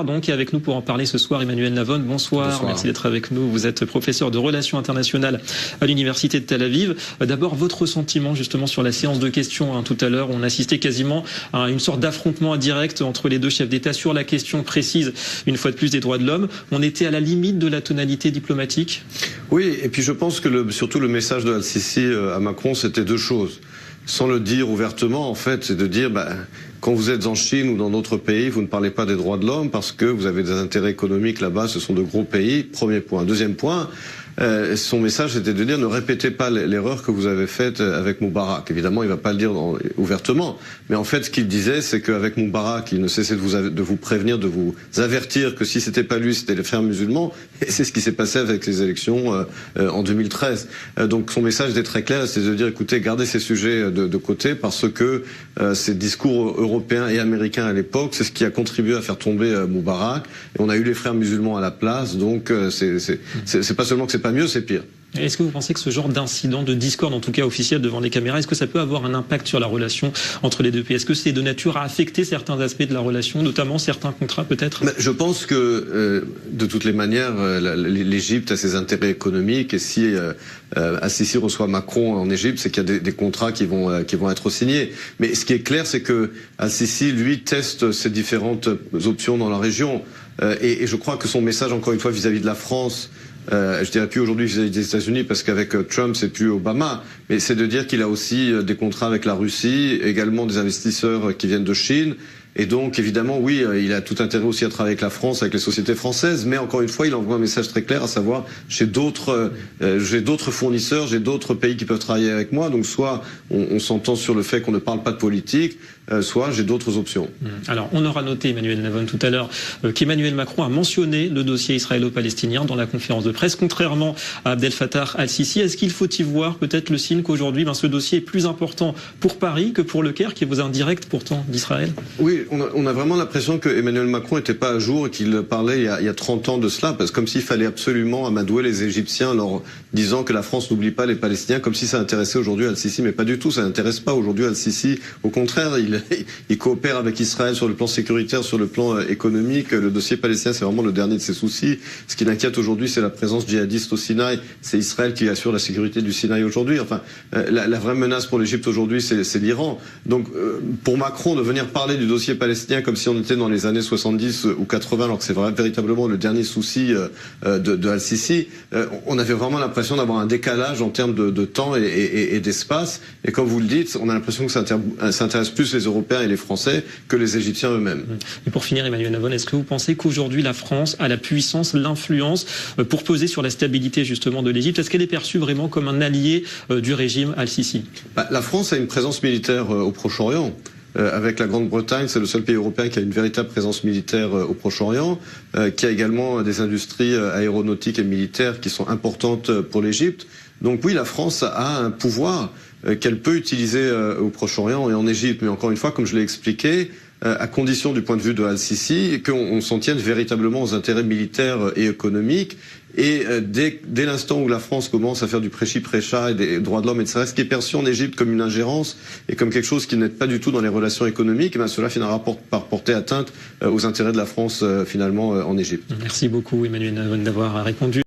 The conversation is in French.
Donc avec nous pour en parler ce soir, Emmanuel Navon. Bonsoir. Merci d'être avec nous. Vous êtes professeur de relations internationales à l'université de Tel Aviv. D'abord, votre ressentiment justement sur la séance de questions. Tout à l'heure, on assistait quasiment à une sorte d'affrontement indirect entre les deux chefs d'État sur la question précise, une fois de plus, des droits de l'homme. On était à la limite de la tonalité diplomatique. Oui, et puis je pense que surtout le message de Al-Sisi à Macron, c'était deux choses. Sans le dire ouvertement, en fait, c'est de dire, quand vous êtes en Chine ou dans d'autres pays, vous ne parlez pas des droits de l'homme parce que vous avez des intérêts économiques là-bas, ce sont de gros pays. Premier point. Deuxième point, son message était de dire ne répétez pas l'erreur que vous avez faite avec Moubarak. Évidemment, il ne va pas le dire ouvertement, mais en fait, ce qu'il disait, c'est qu'avec Moubarak, il ne cessait de vous prévenir, de vous avertir que si c'était pas lui, c'était les frères musulmans. Et c'est ce qui s'est passé avec les élections en 2013. Donc son message était très clair, c'est de dire écoutez, gardez ces sujets de côté parce que ces discours européens et américains à l'époque, c'est ce qui a contribué à faire tomber Moubarak. Et on a eu les frères musulmans à la place, donc c'est pas seulement que c'est pas mieux, c'est pire. Est-ce que vous pensez que ce genre d'incident, de discorde, en tout cas officiel devant les caméras, est-ce que ça peut avoir un impact sur la relation entre les deux pays? Est-ce que c'est de nature à affecter certains aspects de la relation, notamment certains contrats peut-être? Je pense que de toutes les manières, l'Égypte a ses intérêts économiques et si Al-Sisi reçoit Macron en Égypte, c'est qu'il y a des contrats qui vont être signés. Mais ce qui est clair, c'est que Al-Sisi, lui, teste ces différentes options dans la région. Et je crois que son message, encore une fois, vis-à-vis de la France, je dirais plus aujourd'hui vis-à-vis des États-Unis parce qu'avec Trump c'est plus Obama, mais c'est de dire qu'il a aussi des contrats avec la Russie, également des investisseurs qui viennent de Chine. Et donc, évidemment, oui, il a tout intérêt aussi à travailler avec la France, avec les sociétés françaises, mais encore une fois, il envoie un message très clair, à savoir, j'ai d'autres fournisseurs, j'ai d'autres pays qui peuvent travailler avec moi, donc soit on s'entend sur le fait qu'on ne parle pas de politique, soit j'ai d'autres options. Alors, on aura noté, Emmanuel Navon, tout à l'heure, qu'Emmanuel Macron a mentionné le dossier israélo-palestinien dans la conférence de presse, contrairement à Abdel Fattah al-Sisi. Est-ce qu'il faut y voir peut-être le signe qu'aujourd'hui, ce dossier est plus important pour Paris que pour le Caire, qui est vos indirects pourtant d'Israël? Oui, on a vraiment l'impression que Emmanuel Macron n'était pas à jour et qu'il parlait il y a 30 ans de cela, parce que comme s'il fallait absolument amadouer les Égyptiens en leur disant que la France n'oublie pas les Palestiniens, comme si ça intéressait aujourd'hui Al-Sisi, mais pas du tout, ça n'intéresse pas aujourd'hui Al-Sisi. Au contraire, il coopère avec Israël sur le plan sécuritaire, sur le plan économique. Le dossier palestinien, c'est vraiment le dernier de ses soucis. Ce qui l'inquiète aujourd'hui, c'est la présence djihadiste au Sinaï. C'est Israël qui assure la sécurité du Sinaï aujourd'hui. Enfin, la vraie menace pour l'Égypte aujourd'hui, c'est l'Iran. Donc, pour Macron, de venir parler du dossier palestinien comme si on était dans les années 70 ou 80, alors que c'est véritablement le dernier souci de Al-Sisi, on avait vraiment l'impression d'avoir un décalage en termes de temps et d'espace. Et comme vous le dites, on a l'impression que ça intéresse plus les Européens et les Français que les Égyptiens eux-mêmes. Et pour finir, Emmanuel Navon, est-ce que vous pensez qu'aujourd'hui la France a la puissance, l'influence pour peser sur la stabilité justement de l'Égypte? Est-ce qu'elle est perçue vraiment comme un allié du régime Al-Sisi? La France a une présence militaire au Proche-Orient. Avec la Grande-Bretagne, c'est le seul pays européen qui a une véritable présence militaire au Proche-Orient, qui a également des industries aéronautiques et militaires qui sont importantes pour l'Égypte. Donc oui, la France a un pouvoir qu'elle peut utiliser au Proche-Orient et en Égypte. Mais encore une fois, comme je l'ai expliqué, à condition du point de vue de Al-Sisi, qu'on s'en tienne véritablement aux intérêts militaires et économiques. Et dès l'instant où la France commence à faire du prêchi-prêcha et des droits de l'homme, etc., ce qui est perçu en Égypte comme une ingérence et comme quelque chose qui n'est pas du tout dans les relations économiques, cela finira par porter atteinte aux intérêts de la France finalement en Égypte. Merci beaucoup Emmanuel Navon d'avoir répondu.